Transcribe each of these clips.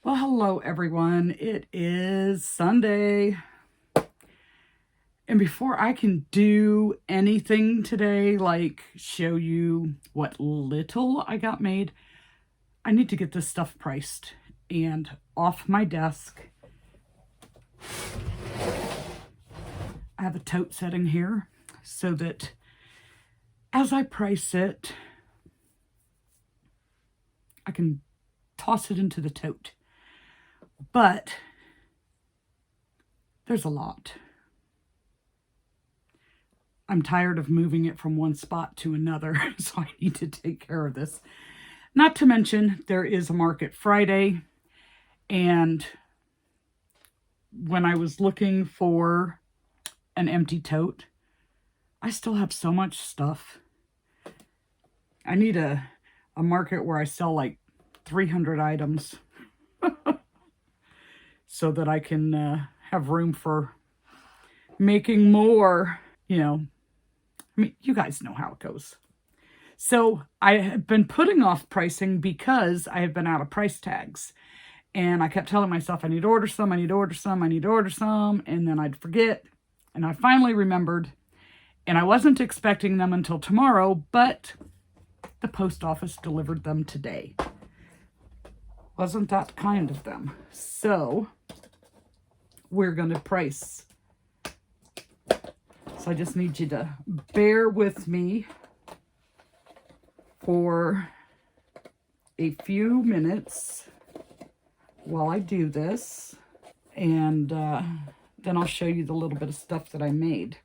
Well, hello everyone. It is Sunday. And before I can do anything today, like show you what little I got made, I need to get this stuff priced and off my desk. I have a tote setting here so that as I price it, I can toss it into the tote. But there's a lot. I'm tired of moving it from one spot to another, so I need to take care of this. Not to mention, there is a Market Friday, and when I was looking for an empty tote, I still have so much stuff. I need a market where I sell like 300 items so that I can have room for making more, you know. I mean, you guys know how it goes. So I have been putting off pricing because I have been out of price tags. And I kept telling myself, I need to order some, I need to order some, I need to order some. And then I'd forget. And I finally remembered. And I wasn't expecting them until tomorrow, but the post office delivered them today. Wasn't that kind of them? So we're going to price. So I just need you to bear with me for a few minutes while I do this. And then I'll show you the little bit of stuff that I made.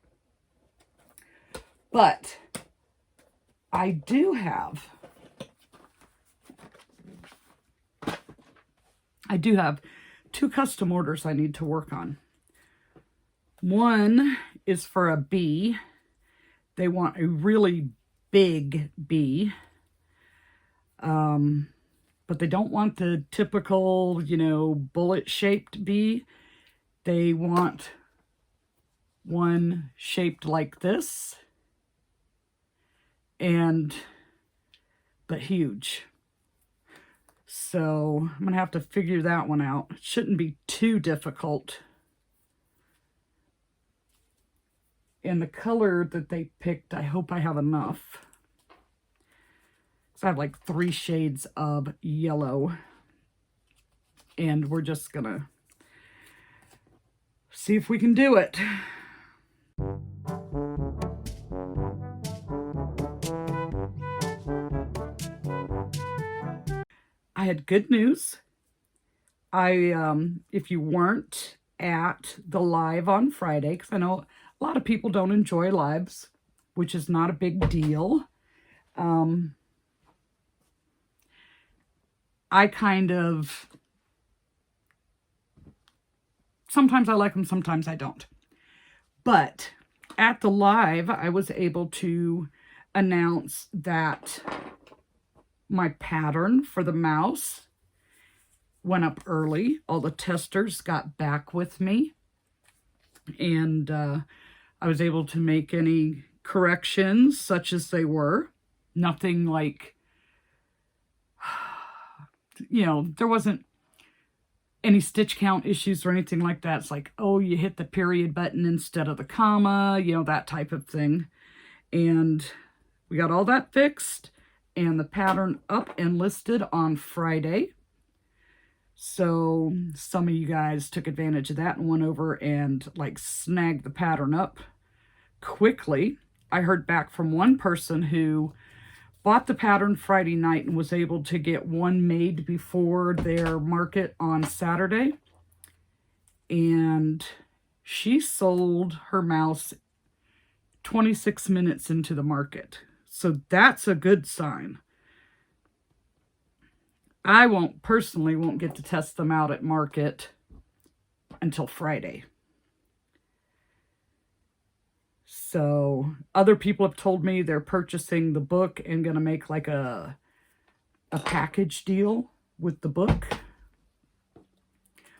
But I do have two custom orders I need to work on. One is for a bee. They want a really big bee. But they don't want the typical, bullet-shaped bee. They want one shaped like this. But huge. So I'm going to have to figure that one out. It shouldn't be too difficult. And the color that they picked, I hope I have enough. So I have like 3 shades of yellow. And we're just going to see if we can do it. I had good news. If you weren't at the live on Friday, because I know a lot of people don't enjoy lives, which is not a big deal. Sometimes I like them, sometimes I don't. But at the live, I was able to announce that my pattern for the mouse went up early. All the testers got back with me. And I was able to make any corrections, such as they were. Nothing like, there wasn't any stitch count issues or anything like that. It's like, oh, you hit the period button instead of the comma, that type of thing. And we got all that fixed. And the pattern up and listed on Friday. So some of you guys took advantage of that and went over and snagged the pattern up quickly. I heard back from one person who bought the pattern Friday night and was able to get one made before their market on Saturday. And she sold her mouse 26 minutes into the market. So that's a good sign. I personally won't get to test them out at market until Friday. So other people have told me they're purchasing the book and going to make like a package deal with the book,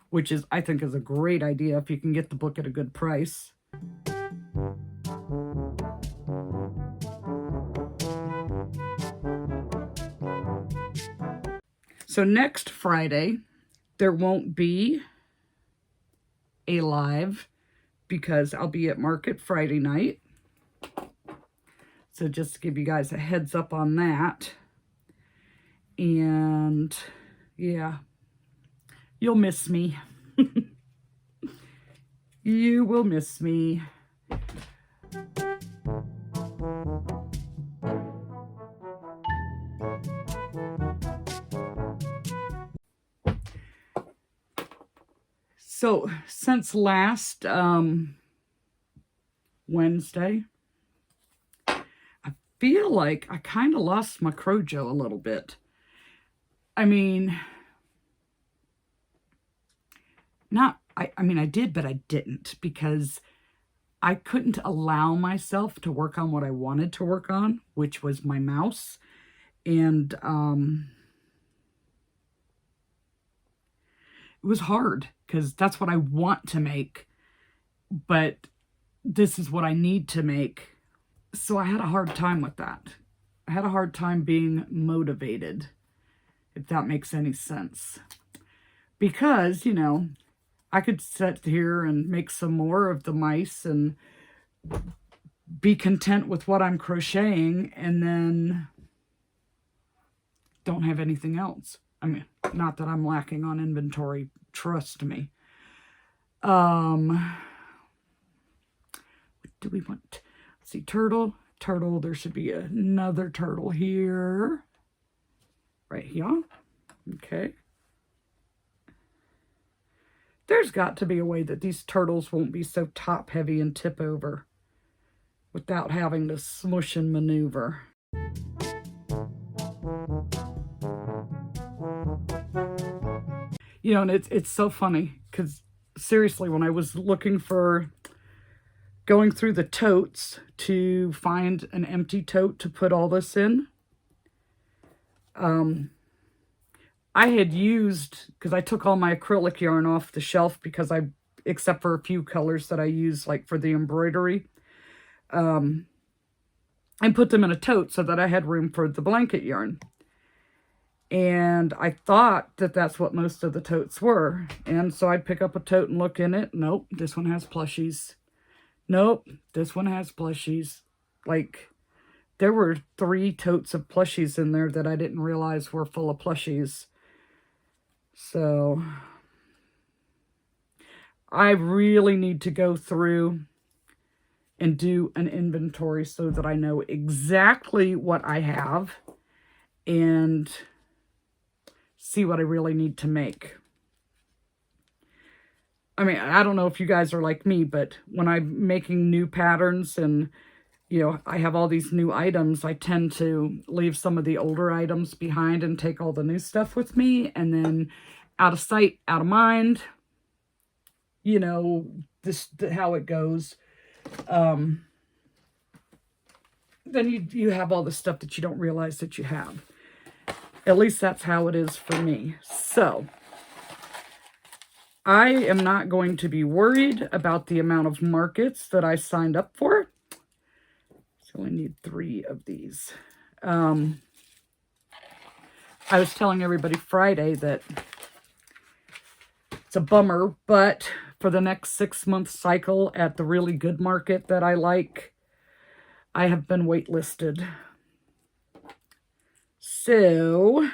which I think is a great idea if you can get the book at a good price. So next Friday, there won't be a live because I'll be at market Friday night. So just to give you guys a heads up on that. And yeah, you'll miss me. You will miss me. So since last Wednesday, I feel like I kind of lost my crojo a little bit. I mean, I did, but I didn't, because I couldn't allow myself to work on what I wanted to work on, which was my mouse. And it was hard because that's what I want to make, but this is what I need to make. So I had a hard time with that. I had a hard time being motivated, if that makes any sense. Because, you know, I could sit here and make some more of the mice and be content with what I'm crocheting and then don't have anything else. I mean, not that I'm lacking on inventory, trust me. What do we want? Let's see, turtle, there should be another turtle here. Right here. Okay. There's got to be a way that these turtles won't be so top heavy and tip over without having to smush and maneuver. You know, and it's so funny because seriously, when I was looking for, going through the totes to find an empty tote to put all this in, I had used, because I took all my acrylic yarn off the shelf because except for a few colors that I use like for the embroidery, and put them in a tote so that I had room for the blanket yarn. And I thought that that's what most of the totes were. And so I'd pick up a tote and look in it. Nope, this one has plushies. Nope, this one has plushies. Like, there were 3 totes of plushies in there that I didn't realize were full of plushies. So I really need to go through and do an inventory so that I know exactly what I have and see what I really need to make. I mean, I don't know if you guys are like me, but when I'm making new patterns and, you know, I have all these new items, I tend to leave some of the older items behind and take all the new stuff with me. And then out of sight, out of mind, you know, how it goes. Then you have all the stuff that you don't realize that you have. At least that's how it is for me. So I am not going to be worried about the amount of markets that I signed up for. So I need 3 of these. I was telling everybody Friday that it's a bummer, but for the next 6-month cycle at the really good market that I like, I have been waitlisted. So,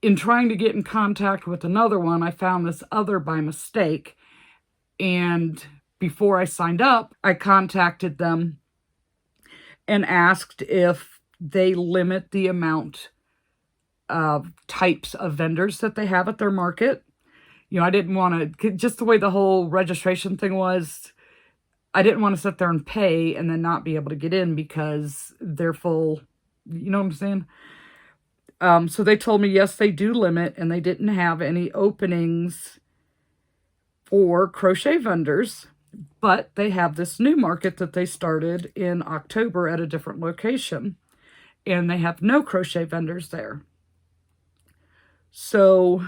in trying to get in contact with another one, I found this other by mistake. And before I signed up, I contacted them and asked if they limit the amount of types of vendors that they have at their market. You know, I didn't want to, just the way the whole registration thing was, I didn't want to sit there and pay and then not be able to get in because they're full. You know what I'm saying? So they told me, yes, they do limit, and they didn't have any openings for crochet vendors, but they have this new market that they started in October at a different location, and they have no crochet vendors there. So,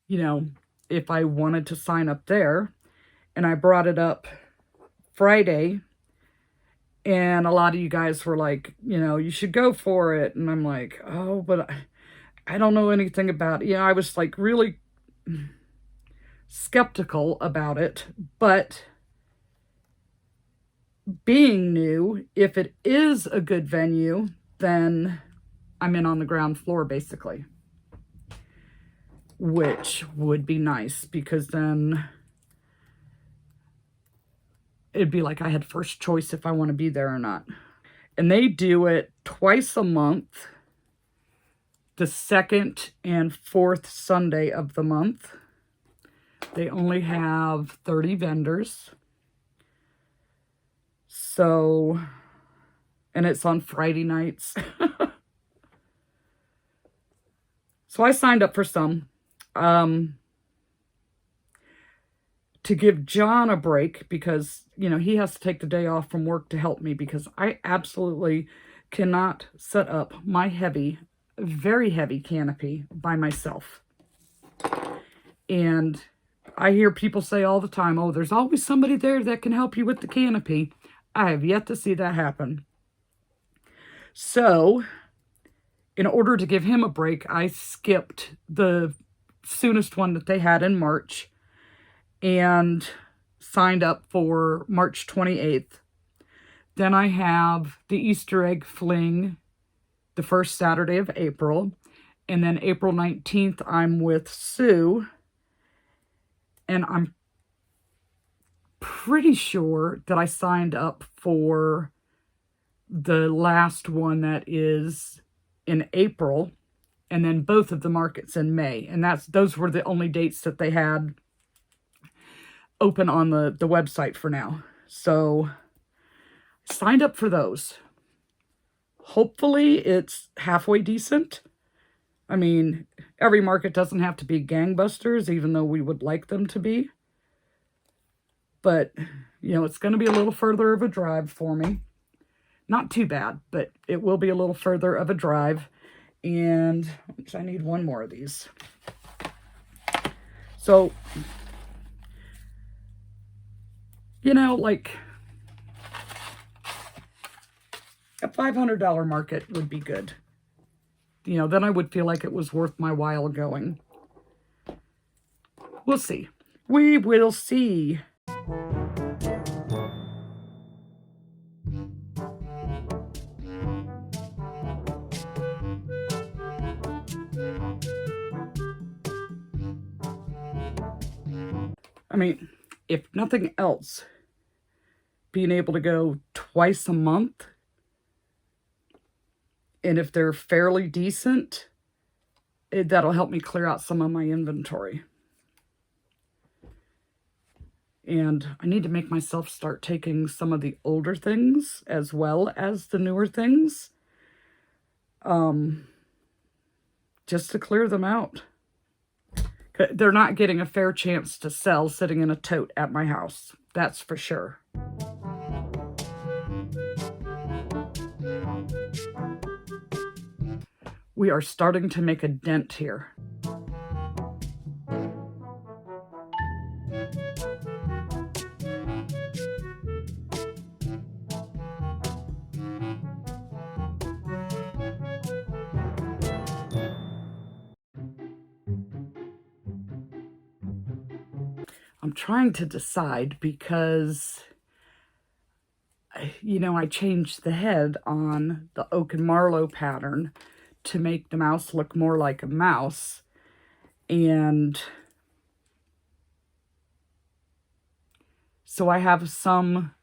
you know, if I wanted to sign up there, and I brought it up Friday, And a lot of you guys were like, you know, you should go for it. And I'm like, oh, but I don't know anything about it. You know, I was like really skeptical about it. But being new, if it is a good venue, then I'm in on the ground floor basically, which would be nice because then it'd be like I had first choice if I want to be there or not. And they do it twice a month, the second and fourth Sunday of the month. They only have 30 vendors. So, and it's on Friday nights. So I signed up for some. To give John a break because, you know, he has to take the day off from work to help me because I absolutely cannot set up my heavy, very heavy canopy by myself. And I hear people say all the time, oh, there's always somebody there that can help you with the canopy. I have yet to see that happen. So, in order to give him a break, I skipped the soonest one that they had in March and signed up for March 28th. Then I have the Easter egg fling the first Saturday of April. And then April 19th, I'm with Sue. And I'm pretty sure that I signed up for the last one that is in April. And then both of the markets in May. And those were the only dates that they had open on the website for now. So signed up for those. Hopefully it's halfway decent. I mean, every market doesn't have to be gangbusters, even though we would like them to be. But, you know, it's going to be a little further of a drive for me. Not too bad, but it will be a little further of a drive. And I need one more of these. So, you know, like a $500 market would be good. You know, then I would feel like it was worth my while going. We'll see. We will see. I mean, if nothing else, being able to go twice a month, and if they're fairly decent, that'll help me clear out some of my inventory. And I need to make myself start taking some of the older things as well as the newer things, just to clear them out. They're not getting a fair chance to sell sitting in a tote at my house. That's for sure. We are starting to make a dent here. I'm trying to decide because, you know, I changed the head on the Oak and Marlow pattern to make the mouse look more like a mouse. And so I have some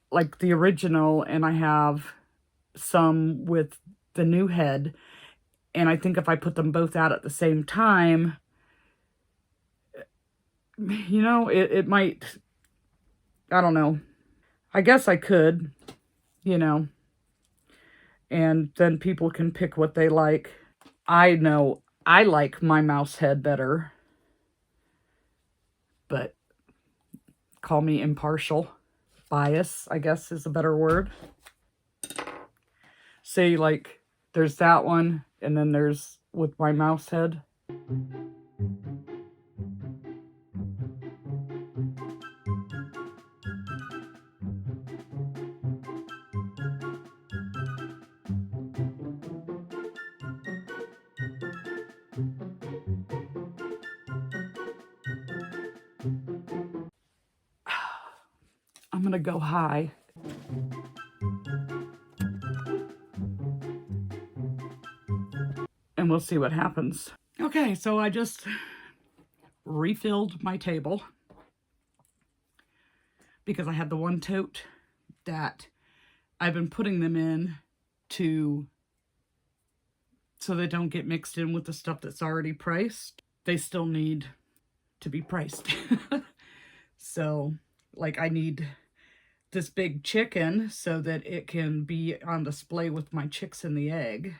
like the original and I have some with the new head. And I think if I put them both out at the same time, you know, it might, I don't know. I guess I could, you know, and then people can pick what they like. I know I like my mouse head better, but call me impartial. Bias, I guess, is a better word. See, like, there's that one, and then there's with my mouse head. going to go high. And we'll see what happens. Okay, so I just refilled my table because I had the one tote that I've been putting them in so they don't get mixed in with the stuff that's already priced. They still need to be priced. So, like, I need this big chicken so that it can be on display with my chicks and the egg.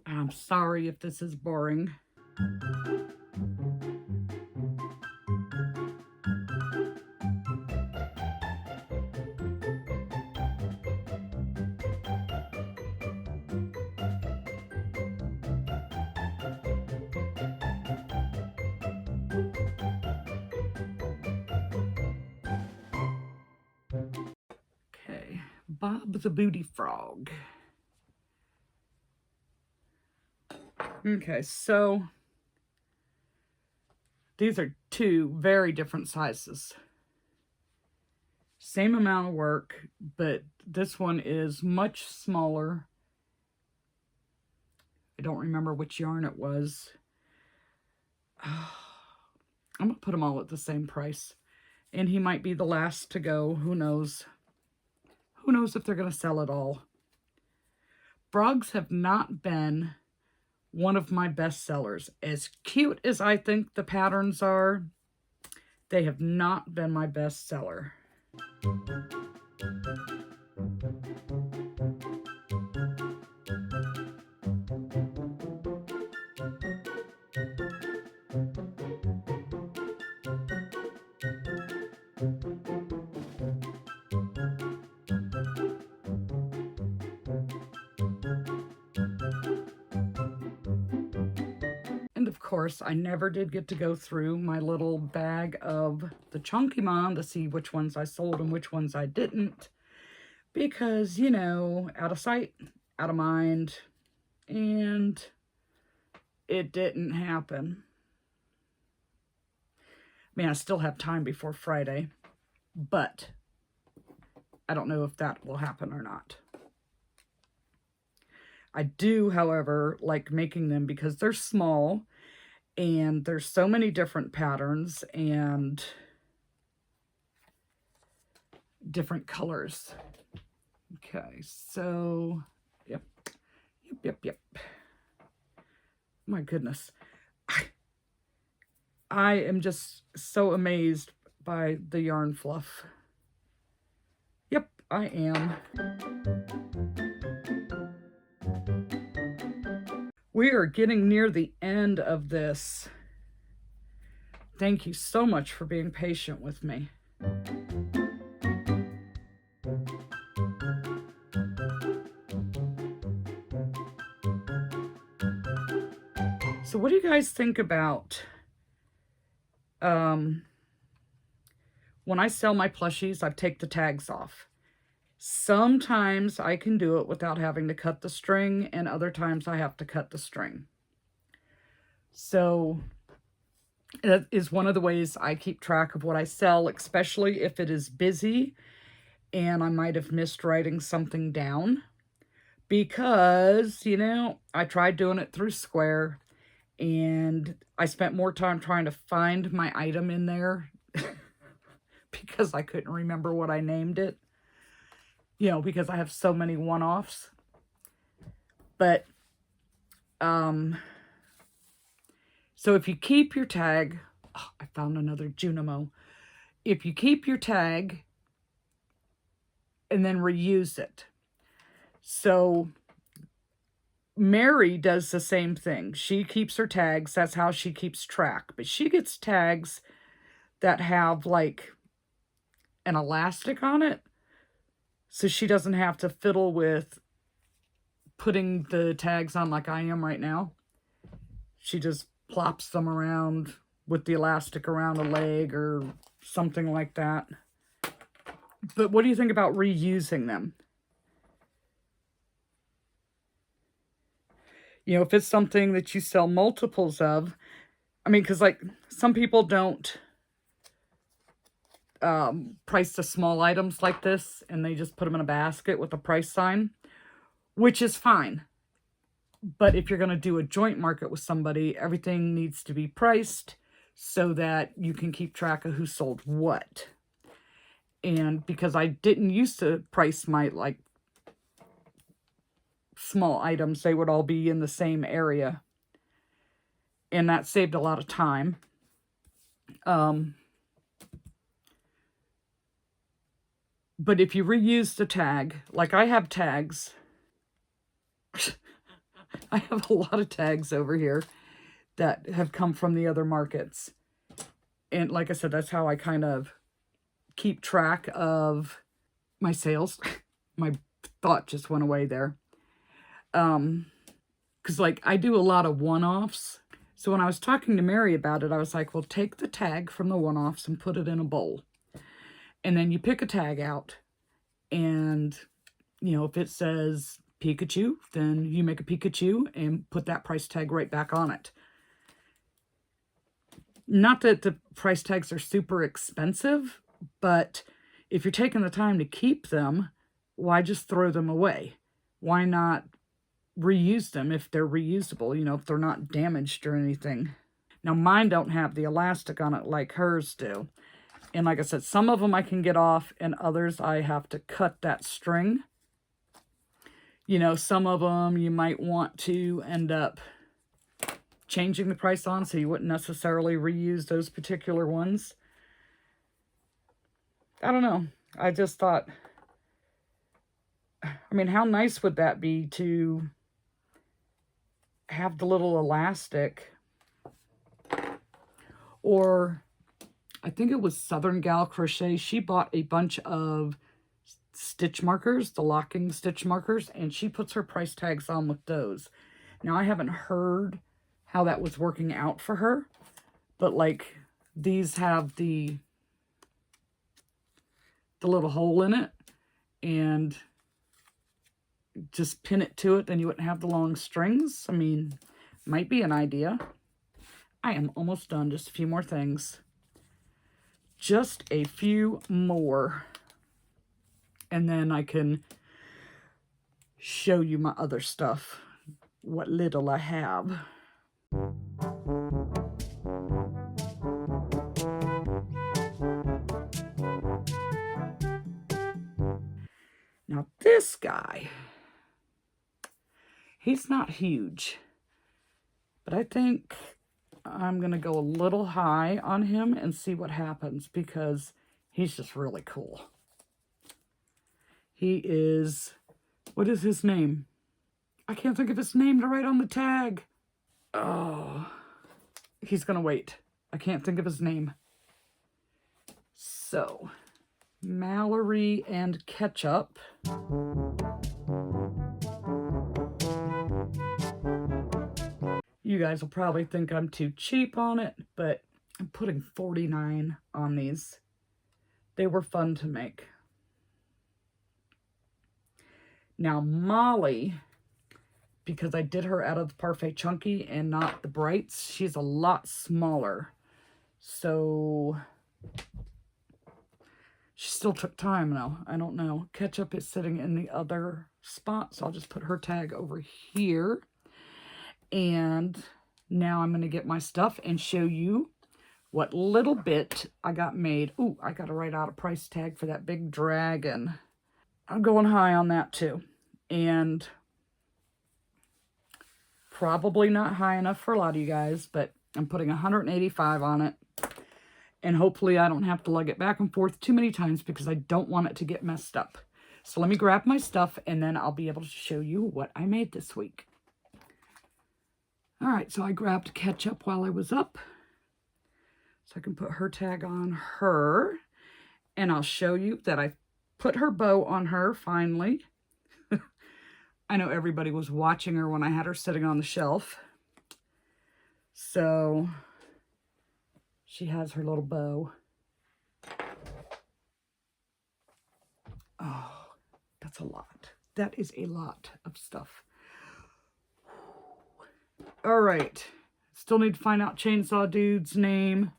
I'm sorry if this is boring. Okay, Bob the Booty Frog. Okay, so these are two very different sizes. Same amount of work, but this one is much smaller. I don't remember which yarn it was. I'm going to put them all at the same price. And he might be the last to go. Who knows? Who knows if they're going to sell it all? Frogs have not been one of my best sellers. As cute as I think the patterns are, they have not been my best seller. And of course, I never did get to go through my little bag of the Chunky Mom to see which ones I sold and which ones I didn't. Because, you know, out of sight, out of mind. And it didn't happen. I mean, I still have time before Friday. But I don't know if that will happen or not. I do, however, like making them because they're small and there's so many different patterns and different colors. Okay, so, yep. My goodness. I am just so amazed by the yarn fluff. Yep, I am. We are getting near the end of this. Thank you so much for being patient with me. So what do you guys think about when I sell my plushies, I take the tags off. Sometimes I can do it without having to cut the string, and other times I have to cut the string. So it is one of the ways I keep track of what I sell, especially if it is busy and I might have missed writing something down. Because, you know, I tried doing it through Square and I spent more time trying to find my item in there because I couldn't remember what I named it. You know, because I have so many one-offs. But, so if you keep your tag, oh, I found another Junimo. If you keep your tag and then reuse it. So, Mary does the same thing. She keeps her tags. That's how she keeps track. But she gets tags that have, like, an elastic on it. So she doesn't have to fiddle with putting the tags on like I am right now. She just plops them around with the elastic around a leg or something like that. But what do you think about reusing them? You know, if it's something that you sell multiples of, I mean, because like some people don't price the small items like this and they just put them in a basket with a price sign, which is fine. But if you're going to do a joint market with somebody, everything needs to be priced so that you can keep track of who sold what. And because I didn't used to price my like small items, they would all be in the same area. And that saved a lot of time. But if you reuse the tag, like I have tags, I have a lot of tags over here that have come from the other markets. And like I said, that's how I kind of keep track of my sales. My thought just went away there. Because like I do a lot of one-offs. So when I was talking to Mary about it, I was like, well, take the tag from the one-offs and put it in a bowl. And then you pick a tag out. And, you know, if it says Pikachu, then you make a Pikachu and put that price tag right back on it. Not that the price tags are super expensive, but if you're taking the time to keep them, why just throw them away? Why not reuse them if they're reusable, you know, if they're not damaged or anything? Now, mine don't have the elastic on it like hers do. And like I said, some of them I can get off and others I have to cut that string. You know, some of them you might want to end up changing the price on, so you wouldn't necessarily reuse those particular ones. I don't know. I just thought, I mean, how nice would that be to have the little elastic? Or I think it was Southern Gal Crochet. She bought a bunch of stitch markers, the locking stitch markers, and she puts her price tags on with those. Now, I haven't heard how that was working out for her, but like these have the little hole in it, and just pin it to it, then you wouldn't have the long strings. I mean, might be an idea. I am almost done. Just a few more things. Just a few more. And then I can show you my other stuff. What little I have. Now this guy, he's not huge, but I think I'm going to go a little high on him and see what happens because he's just really cool. He is, what is his name? I can't think of his name to write on the tag. Oh, he's going to wait. I can't think of his name. So, Mallory and Ketchup. You guys will probably think I'm too cheap on it, but I'm putting $49 on these. They were fun to make. Now, Molly, because I did her out of the Parfait Chunky and not the Brights, she's a lot smaller. So, she still took time though. I don't know. Ketchup is sitting in the other spot, so I'll just put her tag over here. And now I'm going to get my stuff and show you what little bit I got made. Ooh, I got to write out a price tag for that big dragon. I'm going high on that too. And probably not high enough for a lot of you guys, but I'm putting 185 on it. And hopefully I don't have to lug it back and forth too many times because I don't want it to get messed up. So let me grab my stuff and then I'll be able to show you what I made this week. All right, so I grabbed Ketchup while I was up. So I can put her tag on her. And I'll show you that I put her bow on her finally. I know everybody was watching her when I had her sitting on the shelf. So she has her little bow. Oh, that's a lot. That is a lot of stuff. All right. Still need to find out Chainsaw Dude's name.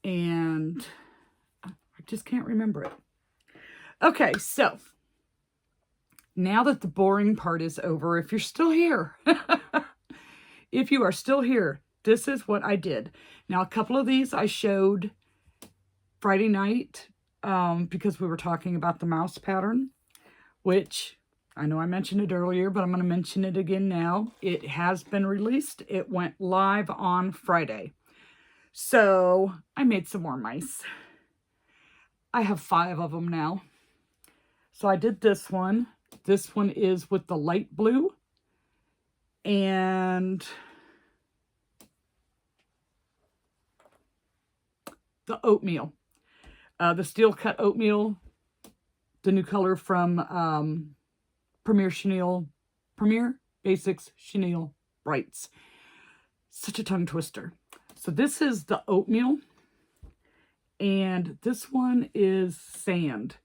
And I just can't remember it. Okay, so now that the boring part is over, if you're still here, if you are still here, this is what I did. Now, a couple of these I showed Friday night because we were talking about the mouse pattern, which I know I mentioned it earlier, but I'm going to mention it again now. It has been released. It went live on Friday. So I made some more mice. I have 5 of them now. So I did this one. This one is with the light blue and the oatmeal. The steel cut oatmeal, the new color from Premier Basics Chenille Brights. Such a tongue twister. So this is the oatmeal, and this one is sand.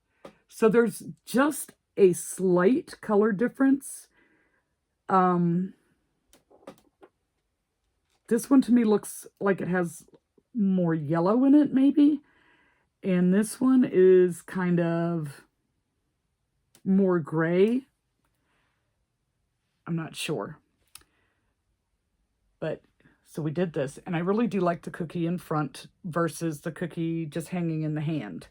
So there's just a slight color difference. This one to me looks like it has more yellow in it, maybe. And this one is kind of more gray. I'm not sure. But, so we did this. And I really do like the cookie in front versus the cookie just hanging in the hand.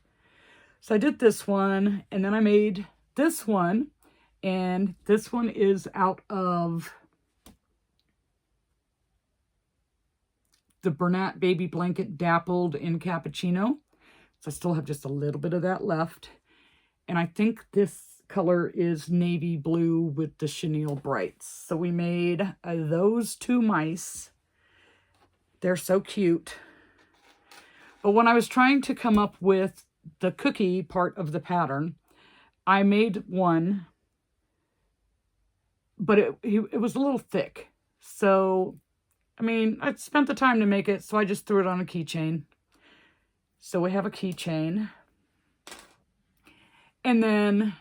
So I did this one, and then I made this one. And this one is out of the Bernat Baby Blanket Dappled in Cappuccino. So I still have just a little bit of that left. And I think this color is navy blue with the chenille brights. So we made those 2 mice. They're so cute. But when I was trying to come up with the cookie part of the pattern, I made one, but it was a little thick. So, I mean, I spent the time to make it, so I just threw it on a keychain. So we have a keychain. And then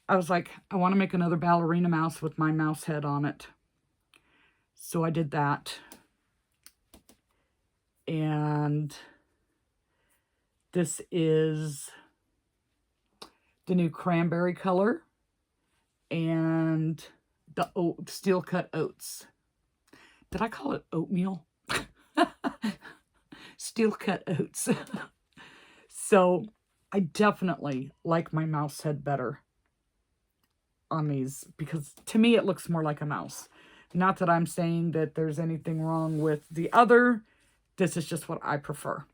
I was like, I want to make another ballerina mouse with my mouse head on it. So I did that. And this is the new cranberry color and the steel cut oats. Did I call it oatmeal? Steel cut oats. So I definitely like my mouse head better on these because to me it looks more like a mouse. Not that I'm saying that there's anything wrong with the other. This is just what I prefer.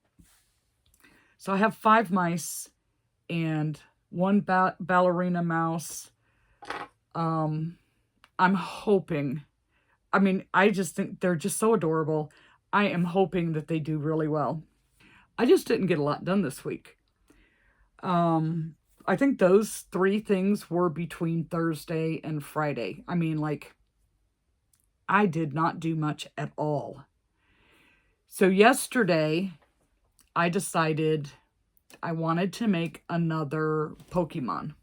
So I have 5 mice and 1 ballerina mouse. I'm hoping, I mean, I just think they're just so adorable. I am hoping that they do really well. I just didn't get a lot done this week. I think those 3 things were between Thursday and Friday. I mean, like, I did not do much at all. So yesterday, I decided I wanted to make another Pokemon.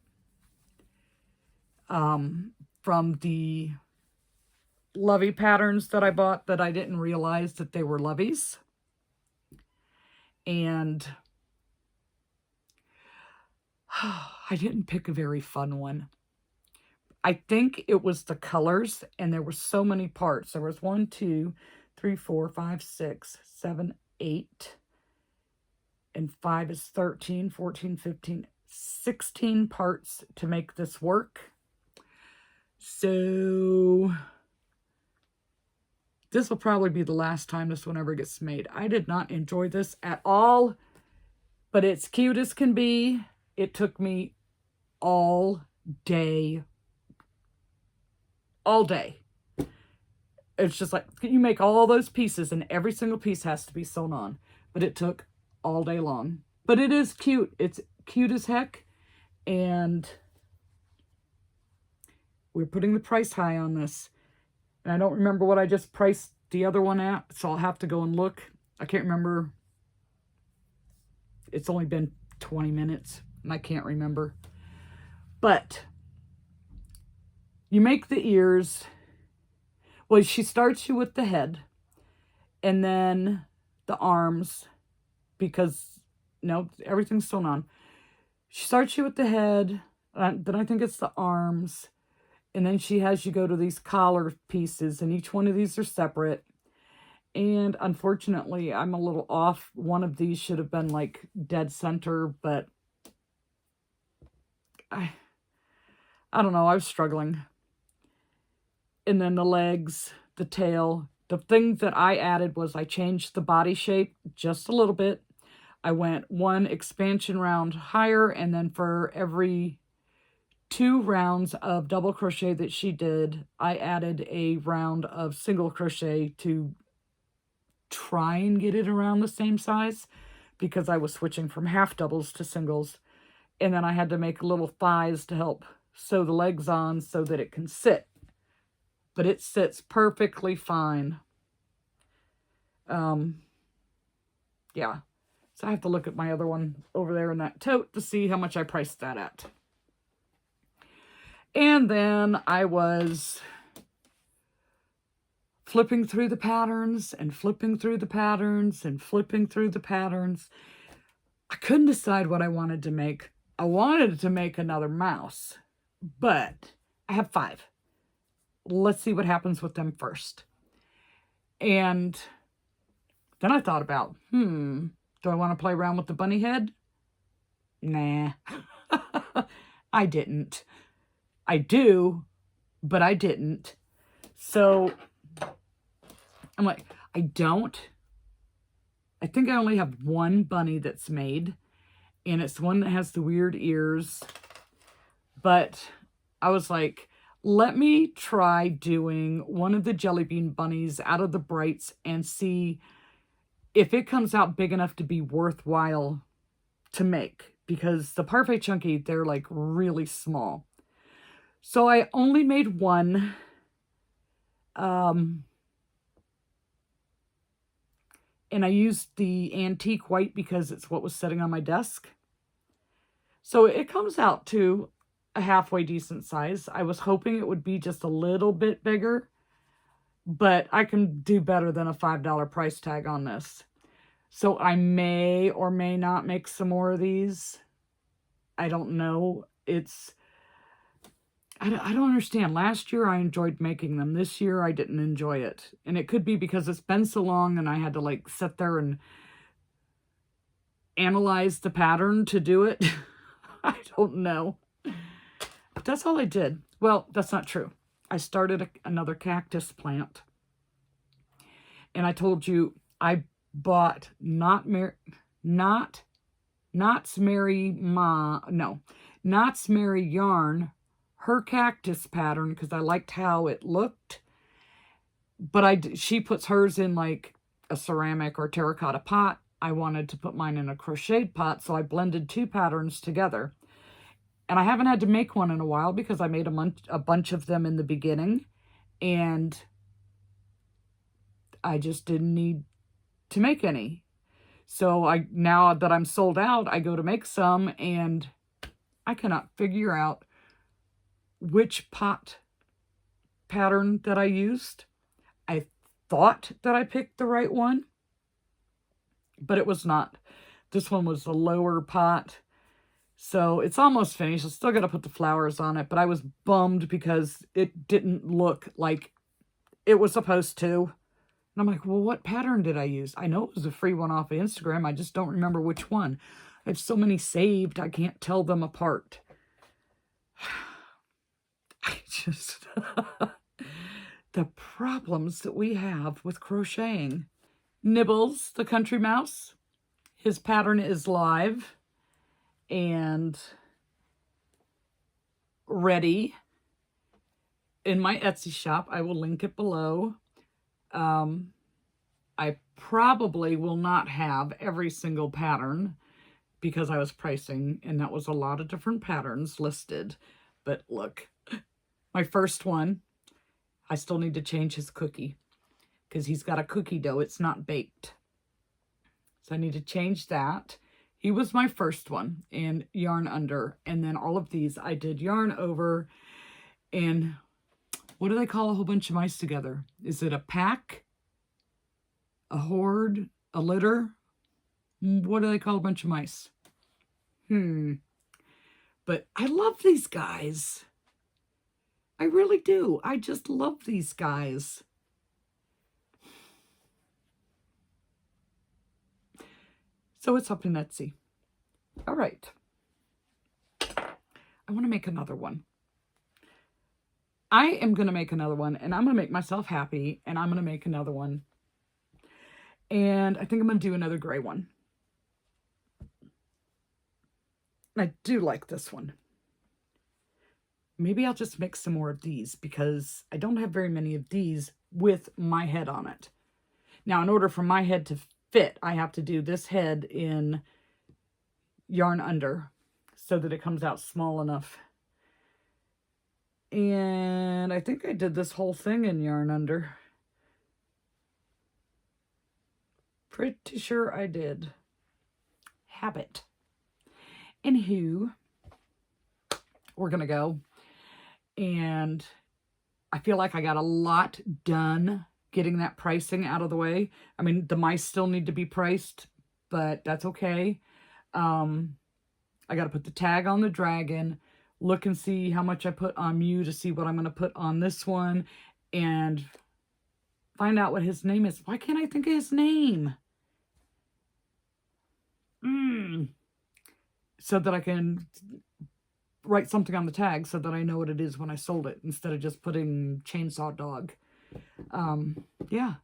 From the Lovey patterns that I bought that I didn't realize that they were Loveys. And I didn't pick a very fun one. I think it was the colors, and there were so many parts. There was 1, 2, 3, 4, 5, 6, 7, 8, and 5 is 13, 14, 15, 16 parts to make this work. So this will probably be the last time this one ever gets made. I did not enjoy this at all, but it's cute as can be. It took me all day. All day. It's just like, you make all those pieces and every single piece has to be sewn on. But it took all day long. But it is cute. It's cute as heck. And we're putting the price high on this. And I don't remember what I just priced the other one at, so I'll have to go and look. I can't remember. It's only been 20 minutes, and I can't remember. But you make the ears. Well, she starts you with the head and then the arms, because no, everything's still on. She starts you with the head, then I think it's the arms, and then she has you go to these collar pieces, and each one of these are separate. And unfortunately, I'm a little off. One of these should have been like dead center, but I don't know, I was struggling. And then the legs, the tail. The thing that I added was I changed the body shape just a little bit. I went one expansion round higher, and then for every 2 rounds of double crochet that she did, I added a round of single crochet to try and get it around the same size, because I was switching from half doubles to singles. And then I had to make little thighs to help sew the legs on so that it can sit. But it sits perfectly fine. Yeah. So I have to look at my other one over there in that tote to see how much I priced that at. And then I was flipping through the patterns and flipping through the patterns and flipping through the patterns. I couldn't decide what I wanted to make. I wanted to make another mouse, but I have 5. Let's see what happens with them first. And then I thought about, do I want to play around with the bunny head? Nah. I didn't. I do, but I didn't. So I'm like, I think I only have one bunny that's made, and it's one that has the weird ears. But I was like, let me try doing one of the jelly bean bunnies out of the brights and see if it comes out big enough to be worthwhile to make, because the Parfait Chunky, they're like really small. So I only made one. And I used the antique white because it's what was sitting on my desk. So it comes out to a halfway decent size. I was hoping it would be just a little bit bigger, but I can do better than a $5 price tag on this. So I may or may not make some more of these. I don't know. I don't understand. Last year I enjoyed making them. This year I didn't enjoy it. And it could be because it's been so long and I had to like sit there and analyze the pattern to do it. I don't know. But that's all I did. Well, that's not true. I started another cactus plant. And I told you I bought Knott's Merry Yarn, her cactus pattern, because I liked how it looked. But she puts hers in like a ceramic or terracotta pot. I wanted to put mine in a crocheted pot, so I blended 2 patterns together. And I haven't had to make one in a while because I made a bunch of them in the beginning. And I just didn't need to make any. So now that I'm sold out, I go to make some, and I cannot figure out which pot pattern that I used. I thought that I picked the right one, but it was not. This one was the lower pot. So it's almost finished. I still got to put the flowers on it, but I was bummed because it didn't look like it was supposed to. And I'm like, well, what pattern did I use? I know it was a free one off of Instagram. I just don't remember which one. I have so many saved, I can't tell them apart. The problems that we have with crocheting. Nibbles, the country mouse, his pattern is live and ready in my Etsy shop. I will link it below. I probably will not have every single pattern because I was pricing, and that was a lot of different patterns listed. But look, my first one, I still need to change his cookie because he's got a cookie dough. It's not baked. So I need to change that. He was my first one, and yarn under. And then all of these I did yarn over. And What do they call a whole bunch of mice together? Is it a pack? A horde? A litter? What do they call a bunch of mice? But I love these guys. I really do. I just love these guys. So it's up in Etsy. All right. I want to make another one. I am going to make another one, and I'm going to make myself happy, and I'm going to make another one. And I think I'm going to do another gray one. I do like this one. Maybe I'll just mix some more of these because I don't have very many of these with my head on it. Now, in order for my head to fit, I have to do this head in yarn under so that it comes out small enough. And I think I did this whole thing in yarn under. Pretty sure I did. Habit. Anywho, we're going to go. And I feel like I got a lot done getting that pricing out of the way. I mean, the mice still need to be priced, but that's okay. I got to put the tag on the dragon, look and see how much I put on Mew to see what I'm going to put on this one, and find out what his name is. Why can't I think of his name? So that I can write something on the tag so that I know what it is when I sold it instead of just putting Chainsaw Dog. Yeah.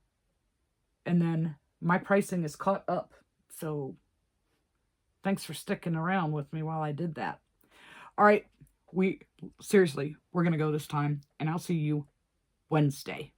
And then my pricing is caught up. So thanks for sticking around with me while I did that. All right. Seriously, we're going to go this time, and I'll see you Wednesday.